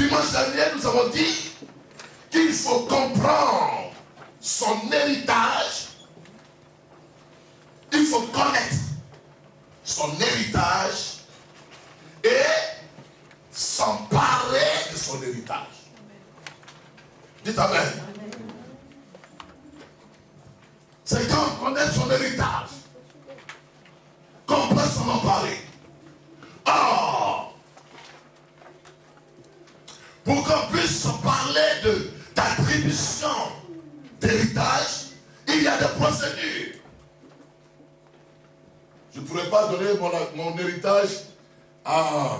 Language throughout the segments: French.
Dimanche dernier, nous avons dit qu'il faut comprendre son héritage. Il faut connaître son héritage et s'emparer de son héritage. Dites Amen. C'est quand on connaît son héritage qu'on peut s'en emparer. Or, pour qu'on puisse parler d'attribution d'héritage, il y a des procédures. Je ne pourrais pas donner mon héritage à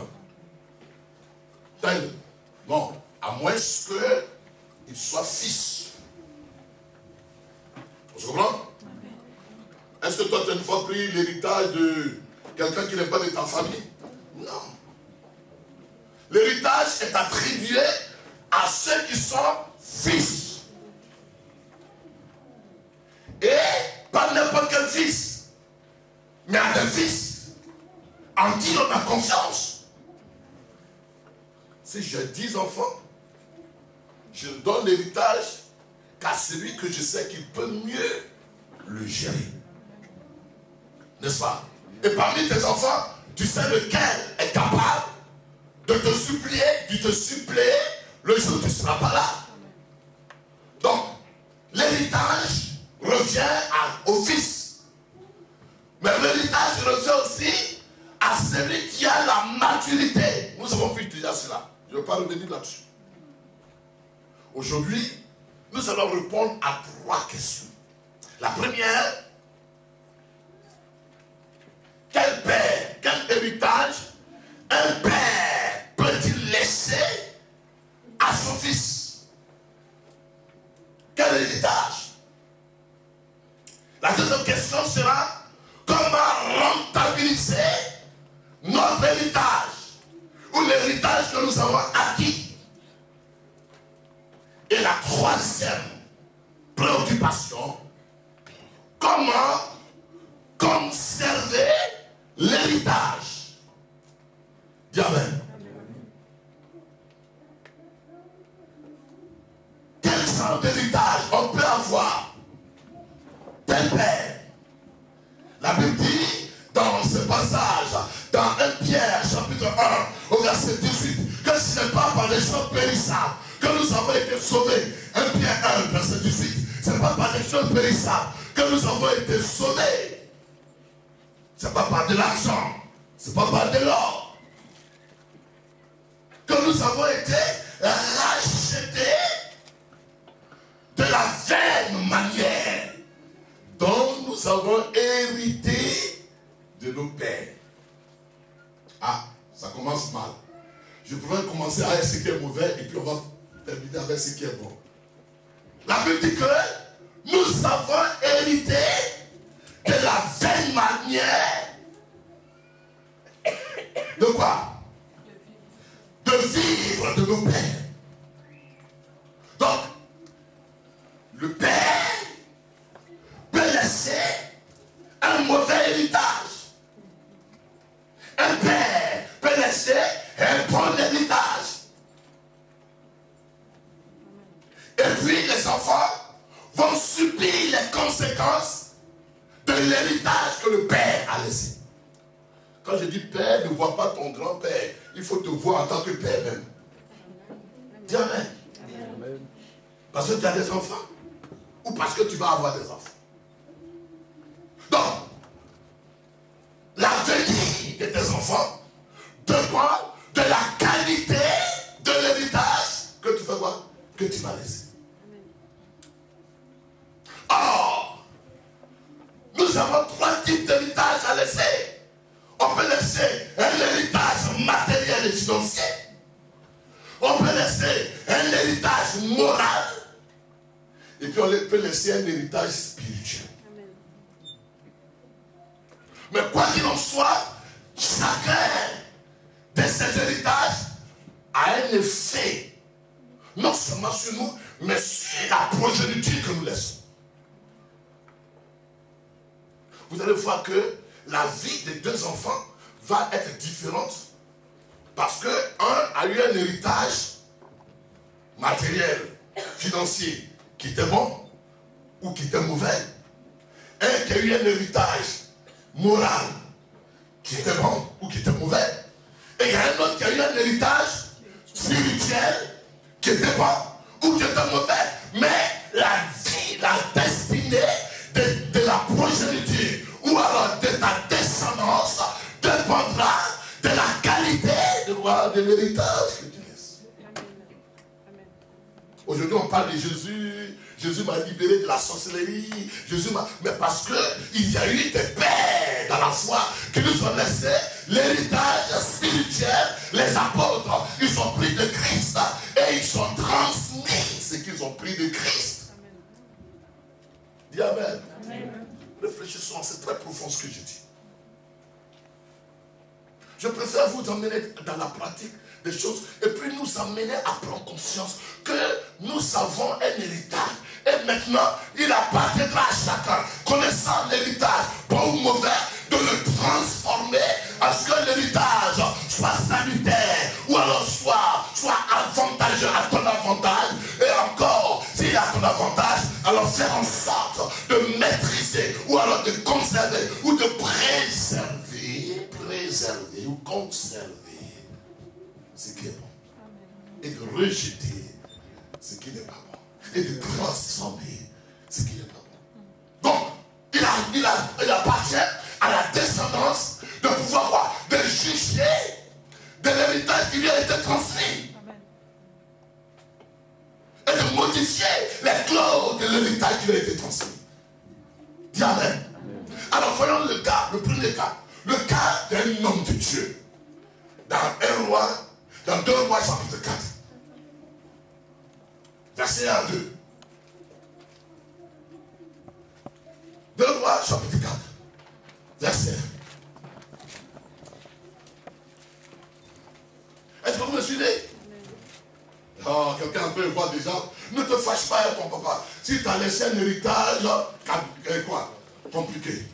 tel. Non, à moins qu'il soit fils. Vous comprenez? Est-ce que toi, tu as une fois pris l'héritage de quelqu'un qui n'est pas de ta famille? Non. L'héritage est attribué à ceux qui sont fils. Et pas n'importe quel fils, mais à des fils en qui on a confiance. Si j'ai 10 enfants, je donne l'héritage qu'à celui que je sais qu'il peut mieux le gérer. N'est-ce pas? Et parmi tes enfants, tu sais lequel est capable de te suppléer, le jour où tu ne seras pas là. Donc, l'héritage revient au fils. Mais l'héritage revient aussi à celui qui a la maturité. Nous avons vu déjà cela. Je ne vais pas revenir là-dessus. Aujourd'hui, nous allons répondre à 3 questions. La première, quel père, quel héritage un père peut-il laisser à son fils? Quel héritage? La deuxième question sera, comment rentabiliser notre héritage ou l'héritage que nous avons acquis? Et la troisième préoccupation, comment conserver l'héritage? Dis Amen. Quel genre d'héritage on peut avoir d'un père? La Bible dit dans ce passage, dans 1 Pierre chapitre 1 au verset 18, que ce n'est pas par des choses périssables que nous avons été sauvés. 1 Pierre 1 verset 18, ce n'est pas par des choses périssables que nous avons été sauvés. Ce n'est pas par de l'argent, ce n'est pas par de l'or que nous avons été rachetés de la vaine manière dont nous avons hérité de nos pères. Ah, ça commence mal. Je pourrais commencer avec ce qui est mauvais et puis on va terminer avec ce qui est bon. La Bible dit que nous avons hérité de la vaine manière de quoi? De vivre de nos pères. Donc, le père peut laisser un mauvais héritage. Un père peut laisser un bon héritage. Et puis les enfants vont subir les conséquences de l'héritage que le père a laissé. Quand je dis père, ne vois pas ton grand-père. Il faut te voir en tant que père même. Dis Amen. Parce que tu as des enfants. Ou parce que tu vas avoir des enfants. Donc, l'avenir de tes enfants dépend de la qualité de l'héritage que tu vas voir, que tu vas laisser. Or, nous avons 3 types d'héritage à laisser. On peut laisser un héritage matériel et financier. On peut laisser un héritage moral. Et puis on peut laisser un héritage spirituel. Amen. Mais quoi qu'il en soit, chacun de ces héritages a un effet, non seulement sur nous, mais sur la progéniture que nous laissons. Vous allez voir que la vie des 2 enfants va être différente parce que un a eu un héritage matériel, financier, qui était bon ou qui était mauvais. Un qui a eu un héritage moral, qui était bon ou qui était mauvais. Et il y a un autre qui a eu un héritage spirituel, qui était bon ou qui était mauvais. Mais la vie, la destinée de la progéniture ou alors de ta descendance dépendra de la qualité de l'héritage que tu laisses. Aujourd'hui, on parle de Jésus. Jésus m'a libéré de la sorcellerie. Jésus m'a... Mais parce qu'il y a eu des pères dans la foi qui nous ont laissé l'héritage spirituel. Les apôtres, ils ont pris de Christ et ils ont transmis ce qu'ils ont pris de Christ. Dis Amen. Amen. Réfléchissons, c'est très profond ce que je dis. Je préfère vous emmener dans la pratique des choses et puis nous amener à prendre conscience que nous avons un héritage. Et maintenant, il appartiendra à chacun, connaissant l'héritage, bon ou mauvais, de le transformer à ce que l'héritage soit salutaire ou alors soit avantageux à ton avantage. Et encore, s'il y a ton avantage, alors faire en sorte de maîtriser ou alors de conserver ou de préserver ou conserver ce qui est bon. Et de rejeter ce qui n'est pas bon. Et de transformer ce qui n'est pas bon. Donc, il appartient à la descendance de pouvoir quoi? De juger de l'héritage qui lui a été transmis. Et de modifier les clauses de l'héritage qui lui a été transmis. Dis Amen. Alors voyons le cas, le premier cas. Le cas d'un homme de Dieu. Dans 2 Rois chapitre 4. Verset 1 2. 2 Rois chapitre 4. Verset 1. Est-ce que vous me suivez? Oh, quelqu'un peut voir déjà. Ne te fâche pas avec ton papa. Si tu as laissé un héritage, compliqué.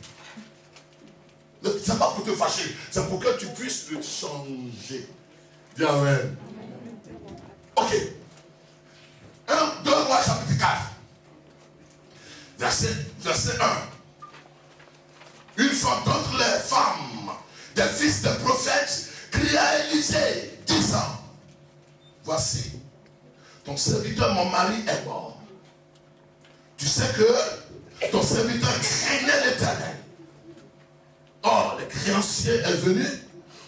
C'est pas pour te fâcher, c'est pour que tu puisses le changer. Dis Amen. Ok. 2 Rois chapitre 4. Verset 1. Une fois d'autres les femmes des fils des prophètes criaient à Élisée, disant, voici, ton serviteur, mon mari, est mort. Tu sais que ton serviteur craignait l'Éternel. Or, le créancier est venu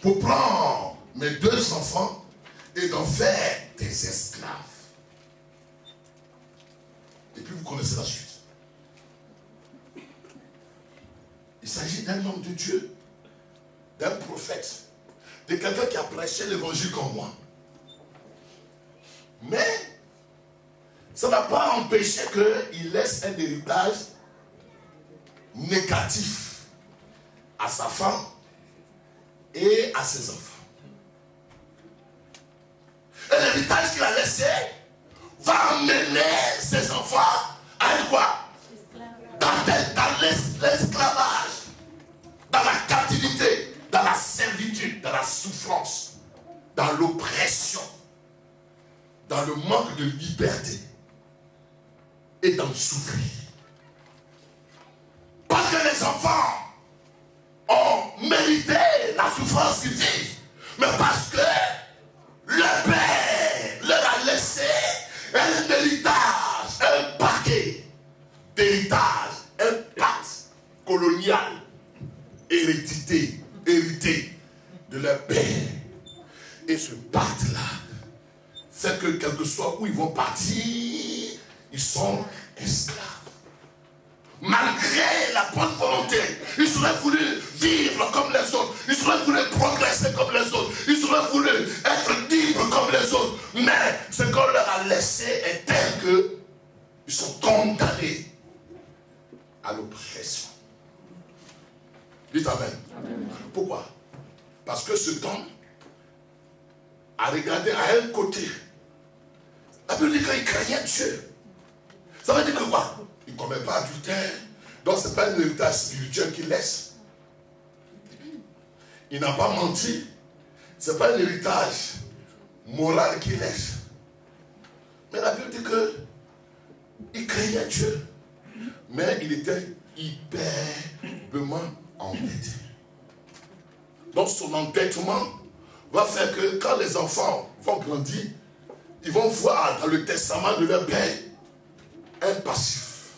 pour prendre mes 2 enfants et d'en faire des esclaves. Et puis vous connaissez la suite. Il s'agit d'un homme de Dieu, d'un prophète, de quelqu'un qui a prêché l'évangile comme moi. Mais ça n'a pas empêché qu'il laisse un héritage négatif à sa femme et à ses enfants. Et l'héritage qu'il a laissé va amener ses enfants à quoi? Dans l'esclavage, dans la captivité, dans la servitude, dans la souffrance, dans l'oppression, dans le manque de liberté et dans le souffrir. Parce que les enfants ont mérité la souffrance qu'ils vivent, mais parce que le Père leur a laissé un héritage, un paquet d'héritage, un pacte colonial hérité de leur Père. Et ce pacte-là fait que quel que soit où ils vont partir, ils sont esclaves. Malgré la bonne volonté, ils auraient voulu vivre comme les autres, ils auraient voulu progresser comme les autres, ils auraient voulu être libres comme les autres. Mais ce qu'on leur a laissé est tel que ils sont condamnés à l'oppression. Dites Amen. Amen. Pourquoi? Parce que cet homme a regardé à un côté. La Bible dit qu'il craignait Dieu. Ça veut dire que quoi? Il ne commet pas adultère. Donc ce n'est pas un héritage spirituel qu'il laisse. Il n'a pas menti. Ce n'est pas un héritage moral qu'il laisse. Mais la Bible dit que il craignait Dieu. Mais il était hyperblement endetté. Donc son endettement va faire que quand les enfants vont grandir, ils vont voir dans le testament de leur père un passif.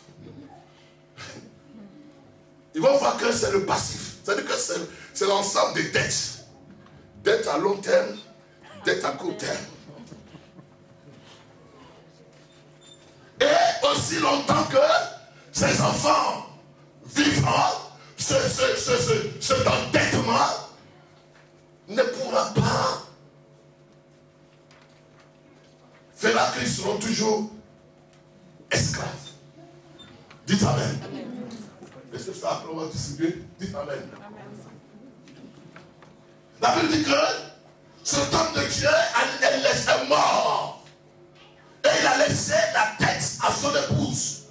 Ils vont voir que c'est le passif. C'est-à-dire que c'est l'ensemble des dettes. Dettes à long terme, dettes à court terme. Et aussi longtemps que ces enfants vivront cet endettement ne pourra pas faire qu'ils seront toujours esclaves. Dites Amen. Est-ce que ça après on va distribuer? Dites Amen. La Bible dit que cet homme de Dieu est mort. Et il a laissé la tête à son épouse.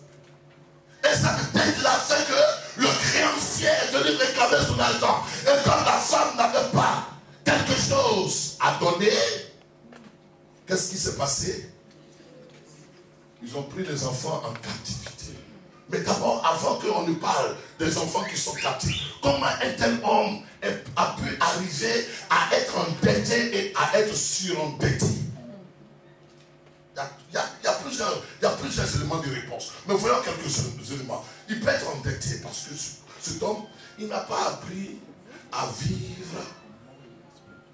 Et cette tête-là fait que le créancier est venu réclamer son argent. Et quand la femme n'avait pas quelque chose à donner, qu'est-ce qui s'est passé? Ils ont pris les enfants en captivité. Mais d'abord, avant qu'on ne parle des enfants qui sont captifs, comment un tel homme a pu arriver à être endetté et à être surendetté? Il y a plusieurs éléments de réponse. Mais voyons quelques éléments. Il peut être endetté parce que cet homme, il n'a pas appris à vivre.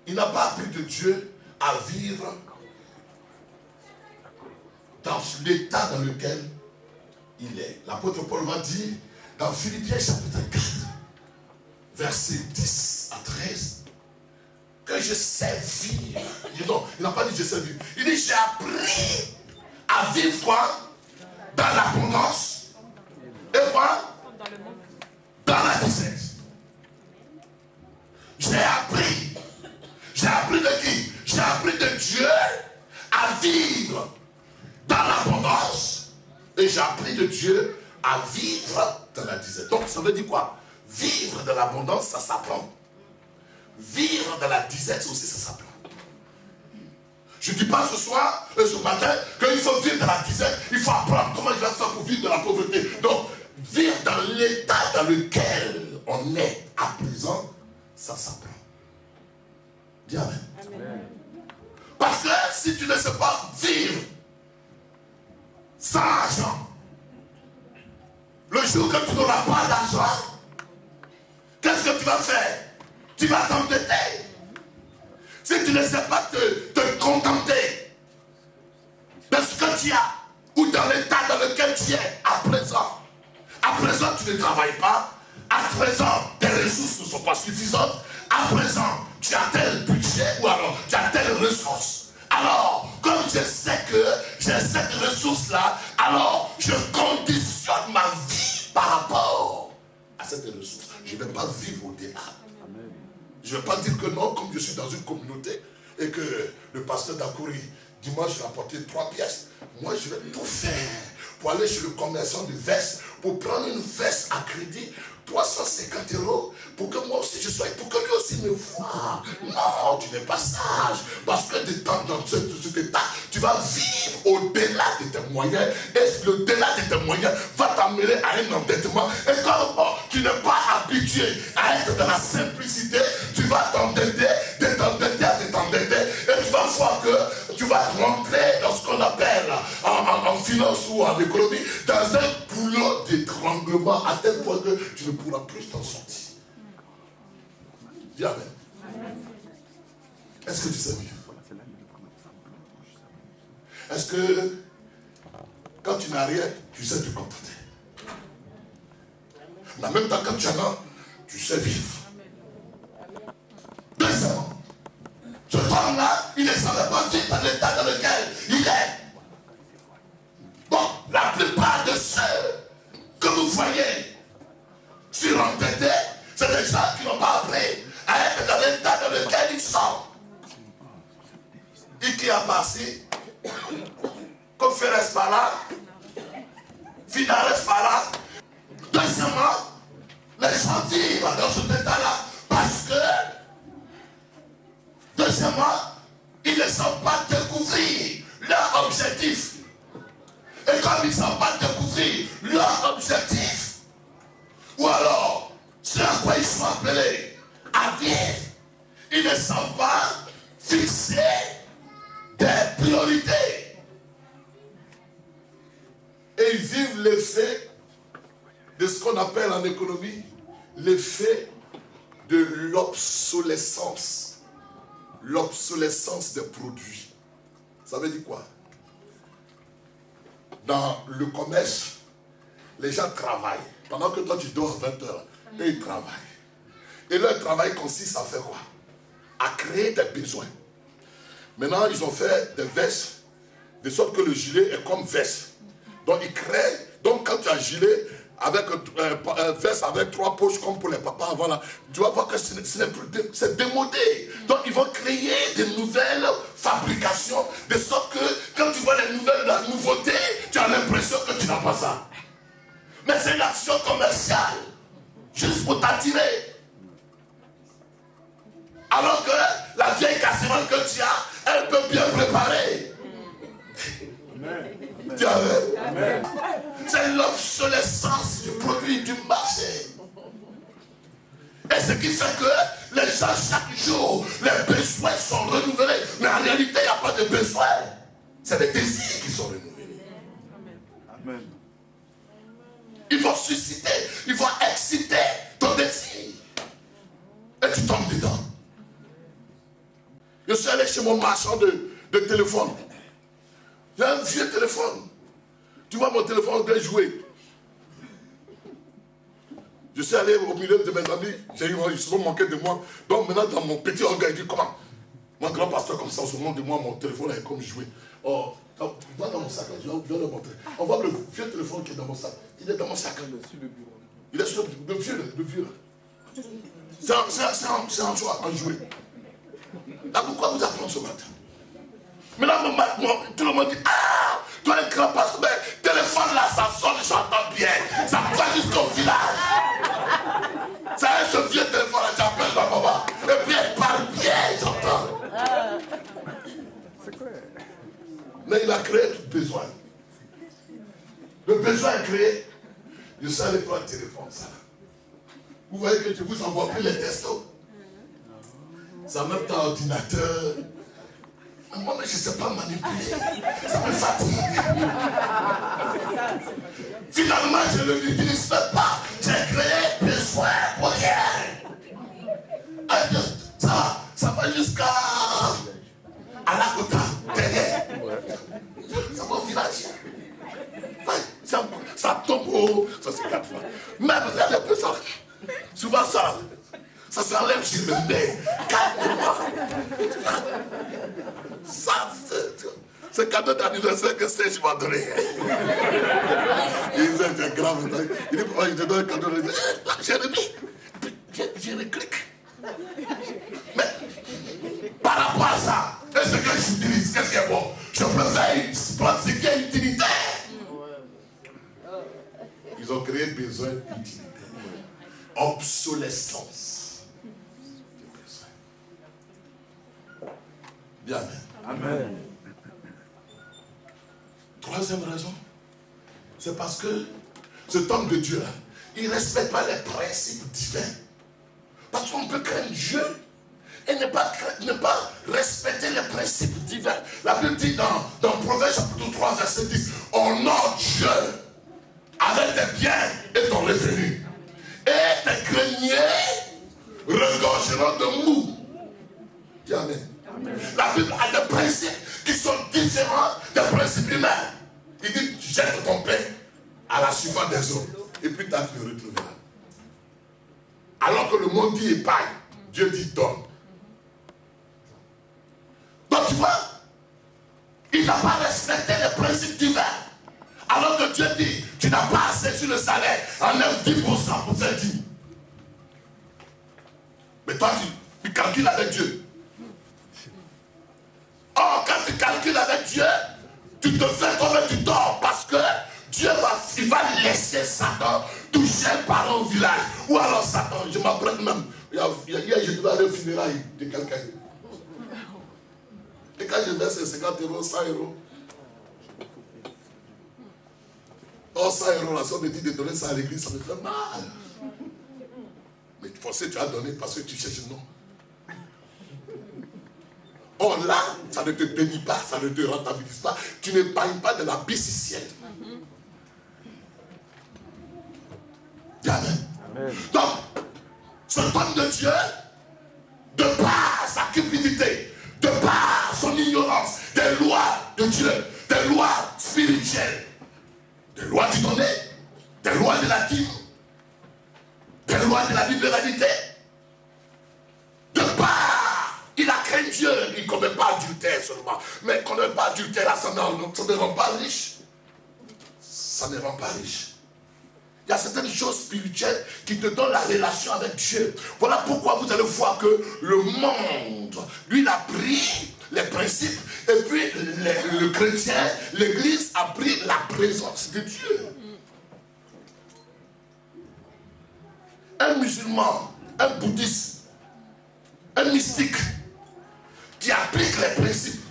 Il n'a pas appris de Dieu à vivre dans l'état dans lequel il est. L'apôtre Paul va dire dans Philippiens chapitre 4, versets 10 à 13, que je sais vivre. Non, il n'a pas dit je sais vivre. Il dit j'ai appris à vivre quoi? Dans l'abondance. Et quoi? Dans la disette. J'ai appris. J'ai appris de qui? J'ai appris de Dieu à vivre dans l'abondance. Et j'ai appris de Dieu à vivre dans la disette. Donc ça veut dire quoi? Vivre dans l'abondance, ça s'apprend. Vivre dans la disette aussi, ça s'apprend. Je ne dis pas ce soir et ce matin qu'il faut vivre dans la disette. Il faut apprendre comment il va faire pour vivre dans la pauvreté. Donc, vivre dans l'état dans lequel on est à présent, ça s'apprend. Dis Amen. Amen. Parce que si tu ne sais pas vivre sans argent, le jour que tu n'auras pas d'argent, qu'est-ce que tu vas faire? Tu vas t'endetter. Si tu ne sais pas te contenter de ce que tu as, ou dans l'état dans lequel tu es à présent tu ne travailles pas, à présent tes ressources ne sont pas suffisantes, à présent tu as tel budget ou alors tu as telle ressource. Alors, comme je sais que j'ai cette ressource-là, alors je conditionne ma vie par rapport à cette ressource. Je ne vais pas vivre au-delà. Je ne vais pas dire que non, comme je suis dans une communauté et que le pasteur d'Akouri, dimanche, il a apporté 3 pièces. Moi, je vais tout faire pour aller chez le commerçant de veste, pour prendre une veste à crédit, 350 €, pour que moi aussi je sois, pour que lui aussi me voie. Non, tu n'es pas sage. Parce que dans cet état, tu vas vivre au-delà de tes moyens. Et l'au-delà de tes moyens va t'amener à un endettement. Et comme tu n'es pas habitué à être dans la simplicité, tu vas t'endetter, et tu vas voir que tu vas rentrer dans ce qu'on appelle en finance ou en économie, dans un boulot d'étranglement à tel point que tu ne pourras plus t'en sortir. Dis Amen. Est-ce que tu sais vivre? Est-ce que quand tu n'as rien, tu sais te contenter? Mais en même temps, quand tu en as, tu sais vivre. Deuxièmement, ce homme-là, il ne savait pas vivre dans l'état dans lequel il est. Bon, la plupart de ceux que vous voyez surendettés, c'est des gens qui n'ont pas appris à être dans l'état dans lequel ils sont. Et qui a passé, comme Férès par là, Finares par là. Deuxièmement, les gens vivent dans cet état-là parce que, deuxièmement, ils ne savent pas découvrir leur objectif. Et comme ils ne savent pas découvrir leur objectif, ou alors ce à quoi ils sont appelés à vivre, ils ne savent pas fixer des priorités. Et ils vivent l'effet de ce qu'on appelle en économie l'effet de l'obsolescence. L'obsolescence des produits. Ça veut dire quoi? Dans le commerce, les gens travaillent. Pendant que toi tu dors à 20 heures, eux ils travaillent. Et leur travail consiste à faire quoi? À créer des besoins. Maintenant, ils ont fait des vestes, de sorte que le gilet est comme veste. Donc ils créent, donc quand tu as un gilet, avec un veste avec 3 poches comme pour les papas avant là, tu vas voir que c'est démodé. Donc ils vont créer de nouvelles fabrications, de sorte que quand tu vois les nouvelles la nouveauté, tu as l'impression que tu n'as pas ça. Mais c'est une action commerciale, juste pour t'attirer. Alors que la vieille casserole que tu as, elle peut bien préparer. Amen. C'est l'obsolescence du produit du marché. Et ce qui fait que les gens, chaque jour, les besoins sont renouvelés. Mais en réalité, il n'y a pas de besoin. C'est des désirs qui sont renouvelés. Amen. Ils vont susciter, ils vont exciter ton désir. Et tu tombes dedans. Je suis allé chez mon marchand de téléphone. J'ai un vieux téléphone. Tu vois mon téléphone que j'ai joué. Je suis allé au milieu de mes amis. Ils se sont manqués de moi. Donc maintenant, dans mon petit orgueil, il dit comment? Mon grand pasteur, comme ça, on se moque de moi, mon téléphone est comme joué. Oh, va dans mon sac, je vais le montrer. On voit le vieux téléphone qui est dans mon sac. Il est dans mon sac. Il est sur le vieux. C'est un choix, un jouet. Là, pourquoi vous apprenez ce matin? Mais là, tout le monde dit, ah, toi un grand pasteur, mais téléphone là, ça sonne, j'entends bien. Ça va jusqu'au village. Ça a ce vieux téléphone là, j'appelle ma maman. Et puis elle parle bien, j'entends. Mais il a créé tout besoin. Le besoin est créé. Je sais avec toi le téléphone, ça. Vous voyez que je vous envoie plus les testos. Ça même ton ordinateur. Moi, mais je ne sais pas manipuler. Ça me fatigue. Finalement, je ne l'utilise pas. J'ai créé besoin pour rien. Ça va jusqu'à la Kota, derrière. Ça va au village. Ça tombe haut. Ça, c'est 4 fois. Même, regardez un peu ça. Souvent, ça s'enlève sur le nez. Calme-moi. Ça, c'est cadeau d'anniversaire que Serge m'a donné. Il disait, c'est grave. Il dit, pourquoi il te donne un cadeau d'anniversaire? J'ai remis. J'ai le clic. Mais, par rapport à ça, est-ce que j'utilise? Qu'est-ce qui est bon? Je préfère prendre ce qui est utilitaire. Ils ont créé besoin utilitaire. Obsolescence. Bien, amen. Troisième raison, c'est parce que cet homme de Dieu, il ne respecte pas les principes divins. Parce qu'on peut craindre Dieu et ne pas respecter les principes divins. La Bible dit dans Proverbe chapitre 3, verset 10, honore Dieu avec tes biens et ton revenu. Et tes greniers regorgeront de mou. Dis amen. La Bible a des principes qui sont différents des principes humains. Il dit, jette ton pain à la surface des eaux. Et puis tu le retrouveras. Alors que le monde dit épargne, Dieu dit donne. Donc tu vois, il n'a pas respecté les principes divins. Alors que Dieu dit, tu n'as pas assez sur le salaire, enlève 10% pour faire 10. Mais toi, tu calcules avec Dieu. Or, quand tu calcules avec Dieu, tu te fais comme tu dors parce que Dieu va laisser Satan toucher un parent au village. Ou alors Satan, je m'apprête même. Hier, je devais aller au funérail de quelqu'un. Et quand je verse 50 euros, 100 euros, Oh, ça, une relation me dit de donner ça à l'église, ça me fait mal. Mais tu pensais que tu as donné parce que tu cherches non. Or là, ça ne te bénit pas, ça ne te rentabilise pas. Tu n'épargnes pas de la bécicienne. Amen. Amen. Donc, ce homme de Dieu, de par sa cupidité, de par son ignorance des lois de Dieu, des lois spirituelles, des lois du donné, des lois de la dîme, des lois de la libéralité, de part, il a craint Dieu, il ne commet pas adultère seulement, mais il ne commet pas adultère, là, ça ne rend pas riche. Ça ne rend pas riche. Il y a certaines choses spirituelles qui te donnent la relation avec Dieu. Voilà pourquoi vous allez voir que le monde, lui, il a pris les principes, et puis le chrétien, l'église a pris la présence de Dieu. Un musulman, un bouddhiste, un mystique qui applique les principes.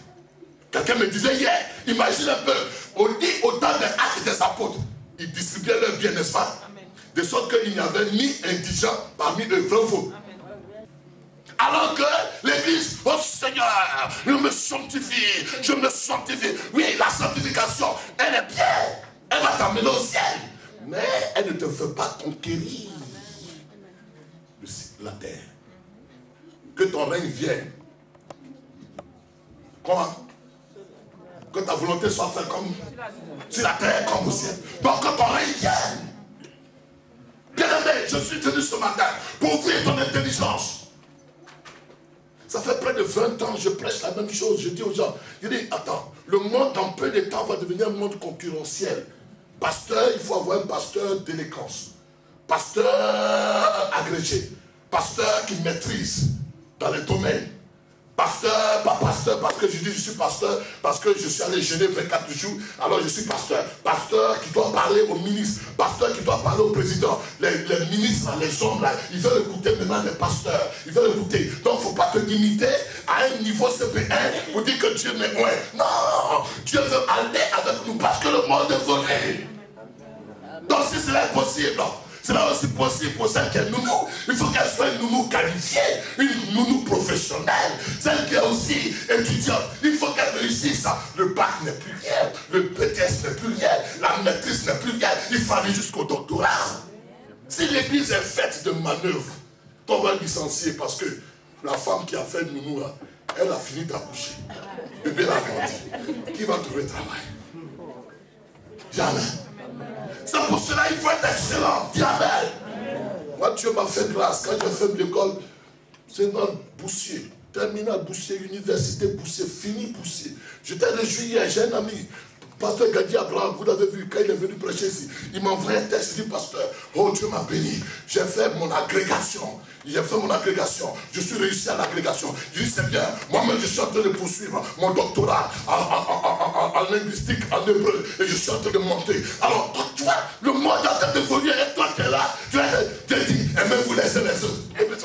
Quelqu'un me disait hier, imagine un peu, on dit au temps des actes des apôtres, ils distribuaient leurs biens, n'est-ce pas? Amen. De sorte qu'il n'y avait ni indigents parmi eux, vrai ou faux? Alors que l'église, oh Seigneur, je me sanctifie, je me sanctifie. Oui, la sanctification, elle est bien, elle va t'amener au ciel, mais elle ne te fait pas conquérir la terre. Que ton règne vienne. Comment? Que ta volonté soit faite comme sur la terre comme au ciel. Donc que ton règne vienne. Bien aimé, je suis venu ce matin pour ouvrir ton intelligence. Ça fait près de 20 ans, je prêche la même chose. Je dis aux gens, je dis, attends, le monde dans peu de temps va devenir un monde concurrentiel. Pasteur, il faut avoir un pasteur d'élégance. Pasteur agrégé. Pasteur qui maîtrise dans les domaines. Pasteur, pas pasteur, parce que je dis je suis pasteur, parce que je suis allé jeûner 24 jours, alors je suis pasteur. Pasteur qui doit parler au ministre, pasteur qui doit parler au président. Les ministres, les hommes, là, ils veulent écouter maintenant les pasteurs. Ils veulent écouter. Donc il ne faut pas te limiter à un niveau CP1 pour dire que Dieu m'est loin. Non, Dieu veut aller avec nous parce que le monde est volé. Donc si cela est possible, cela est aussi possible pour celle qui est nounou. Il faut qu'elle soit une nounou qualifiée, une nounou professionnelle. Celle qui est aussi étudiante, il faut qu'elle réussisse. Le bac n'est plus rien, le BTS n'est plus rien, la maîtrise n'est plus rien. Il faut aller jusqu'au doctorat. Si l'église est faite de manœuvres, on va licencier parce que la femme qui a fait nounou, elle a fini d'accoucher. Le bébé a grandi. Qui va trouver travail? Jamais. C'est pour cela qu'il faut être excellent. Amen. Moi, Dieu m'a fait grâce. Quand j'ai fait l'école, c'est dans Boussier. Terminal Boussier, université Boussier, fini Boussier. J'étais réjoui hier, j'ai un ami, pasteur Gadi Abraham, vous l'avez vu, quand il est venu prêcher ici, il m'a envoyé un texte, il dit, pasteur, oh Dieu m'a béni, j'ai fait mon agrégation. J'ai fait mon agrégation. Je suis réussi à l'agrégation. Je dis, c'est bien. Moi-même, je suis en train de poursuivre mon doctorat en linguistique, en hébreu. Et je suis en train de monter. Alors, toi, le monde est en train d'évoluer. Et toi, tu es là. Tu es dit, aimez-vous les uns les autres. Et puis,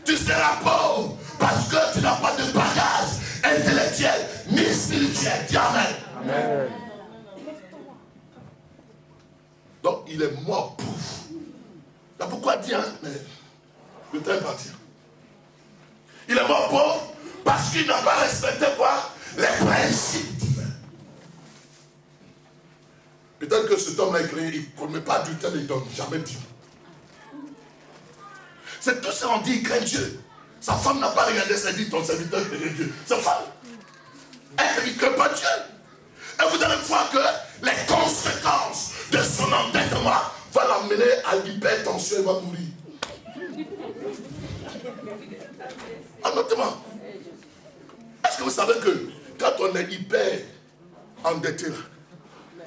tu seras pauvre parce que tu n'as pas de bagage intellectuel ni spirituel. Dis amen. Amen. Donc, il est mort pour vous. Là, pourquoi dire, mais le temps est parti. Il est mort pauvre parce qu'il n'a pas respecté quoi? Les principes divins. Peut-être que cet homme-là, il ne commet pas du temps, il ne donne jamais dit. C'est tout ça, on dit, il craint Dieu. Sa femme n'a pas regardé, ça dit, ton serviteur craint Dieu. Sa femme, elle ne craint pas Dieu. Et vous allez voir que les conséquences de son endettement va l'amener à l'hypertension et va mourir. Honnêtement. Est-ce que vous savez que quand on est hyper endetté,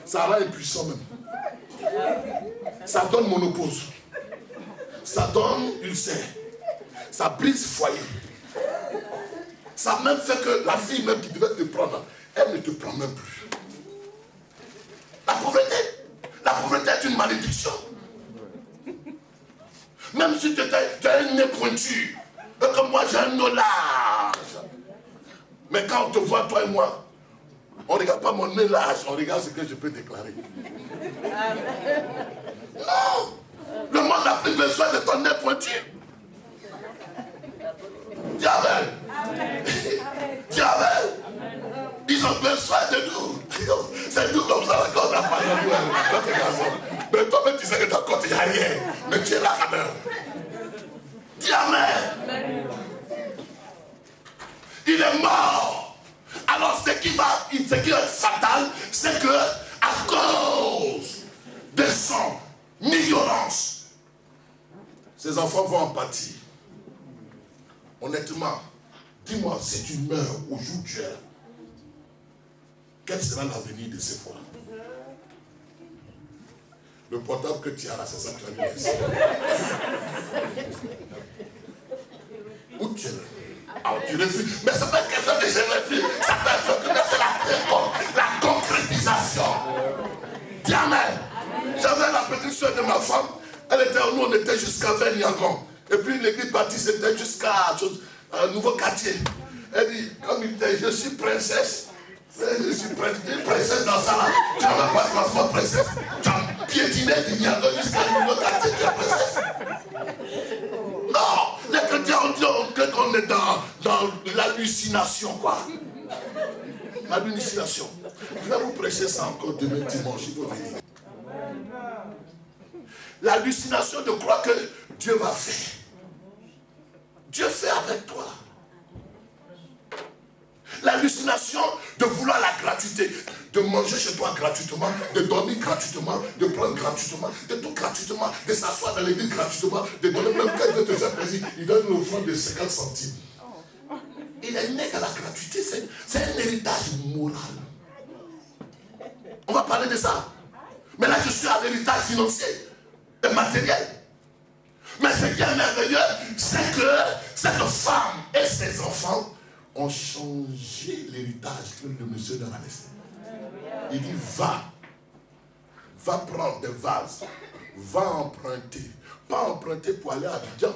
ça rend impuissant même. Ça donne monopause. Ça donne ulcère. Ça brise foyer. Ça même fait que la fille même qui devait te prendre, elle ne te prend même plus. La pauvreté est une malédiction. Même si tu as un nez pointu, et comme moi j'ai un nez large. Mais quand on te voit, toi et moi, On ne regarde pas mon nez, l'âge, on regarde ce que je peux déclarer. Non! Le monde n'a plus besoin de ton nez pointu. Diable! Diable! Ils ont besoin de nous. C'est nous comme ça qu'on n'a pas de quand tu es garçon. Mais toi-même tu sais que dans le côté il n'y a rien. Mais tu es là quand même. Dis Amen. Il est mort. Alors ce qui est fatal, c'est que à cause de son ignorance, ces enfants vont en pâtir. Honnêtement, dis-moi, si tu meurs aujourd'hui, quel sera l'avenir de ces fois? Le portable que tu as là, c'est ça que tu as mis. Où tu es? Ah, tu refuses. Mais c'est pas une question de je refuse. Ça peut être c'est la concrétisation. Dis Amen. J'avais la petite soeur de ma femme. Nous, on était jusqu'à Venyangon. Et puis l'église baptiste était jusqu'à un nouveau quartier. Elle dit, comme il dit, je suis princesse. Je suis une princesse dans ça là. Tu n'as même pas de passeport princesse. Tu as piétiné du Niago jusqu'à un nouveau quartier, tu es princesse. Non, les chrétiens ont dit qu'on est dans l'hallucination, quoi. L'hallucination. Je vais vous prêcher ça encore demain dimanche, il faut venir. L'hallucination de croire que Dieu va faire. Dieu fait avec toi. L'hallucination de vouloir la gratuité, de manger chez toi gratuitement, de dormir gratuitement, de prendre gratuitement, de tout gratuitement, de s'asseoir dans l'église gratuitement, de donner même quand il veut te faire plaisir, il donne une offrande de 50 centimes. Il est né dans la gratuité, c'est un héritage moral. On va parler de ça. Mais là, je suis à l'héritage financier et matériel. Mais ce qui est merveilleux, c'est que cette femme et ses enfants ont changé l'héritage que le monsieur leur a laissé. Il dit, va prendre des vases, va emprunter. Pas emprunter pour aller à Abidjan.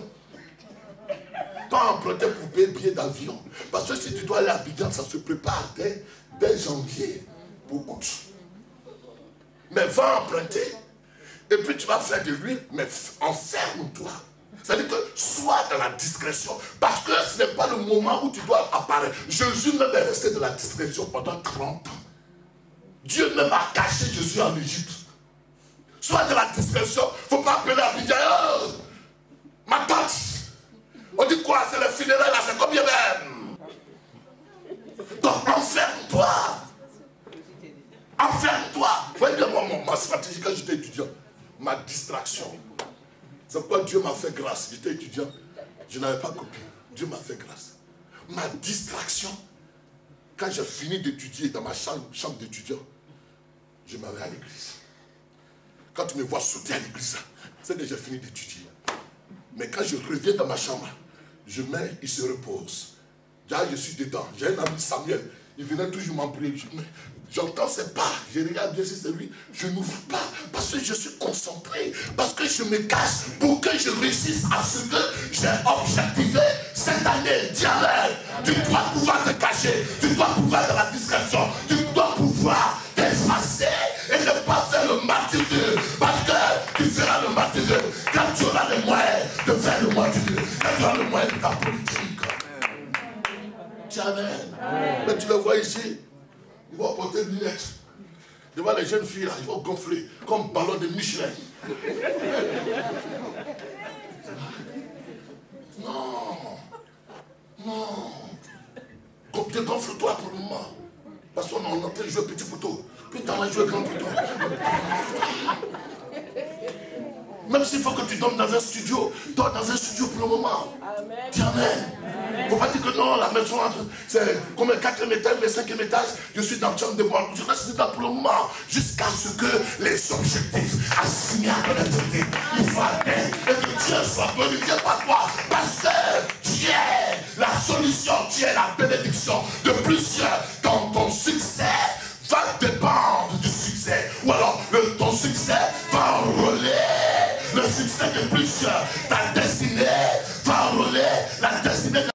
Pas emprunter pour payer billet d'avion. Parce que si tu dois aller à Abidjan, ça se prépare dès janvier pour août. Mais va emprunter. Et puis tu vas faire de l'huile, mais enferme-toi. C'est-à-dire que sois dans la discrétion. Parce que ce n'est pas le moment où tu dois apparaître. Jésus même est resté dans la discrétion pendant 30 ans. Dieu même a caché Jésus en Égypte. Sois dans la discrétion. Il ne faut pas appeler à Abidjan. Oh, ma tante. On dit quoi? C'est le funérail là, c'est combien même? Donc enferme-toi. Enferme-toi. Vous voyez bien ma stratégie quand j'étais étudiant. Ma distraction. C'est pourquoi Dieu m'a fait grâce. J'étais étudiant. Je n'avais pas copié. Dieu m'a fait grâce. Ma distraction, quand j'ai fini d'étudier dans ma chambre d'étudiant, je m'en vais à l'église. Quand tu me vois sauter à l'église, c'est que j'ai fini d'étudier. Mais quand je reviens dans ma chambre, je mets, il se repose. Là, je suis dedans. J'ai un ami Samuel. Il venait toujours m'embrouiller. J'entends ses pas, je regarde bien si c'est lui, je n'ouvre pas parce que je suis concentré, parce que je me cache pour que je réussisse à ce que j'ai objectivé cette année. Diable, tu dois pouvoir te cacher, tu dois pouvoir dans la discrétion, tu dois pouvoir t'effacer et ne pas faire le martyr, parce que tu feras le martyr quand tu auras les moyens de faire le martyr, quand tu auras le moyen de ta politique. Amen. Mais tu le vois ici. Ils vont porter des lunettes. Devant les jeunes filles là, ils vont gonfler comme ballon de Michelin. Non. Non. Dégonfle-toi pour le moment. Parce qu'on est en train de jouer petit poteau. Puis t'en as joué grand poteau. Même s'il faut que tu dormes dans un studio, dors dans un studio pour le moment. Dis Amen. Il ne faut pas dire que non, la maison, c'est comme le 4e étage, le 5e étage, je suis dans le chambre de bois. Je reste là pour le moment, jusqu'à ce que les objectifs assignés à l'autorité, il faut atteindre et que Dieu soit glorifié par toi. Parce que tu es la solution, tu es la bénédiction de plusieurs. Dans ton succès va dépendre du succès. Ou alors ton succès va enrôler le succès de plusieurs. Ta destinée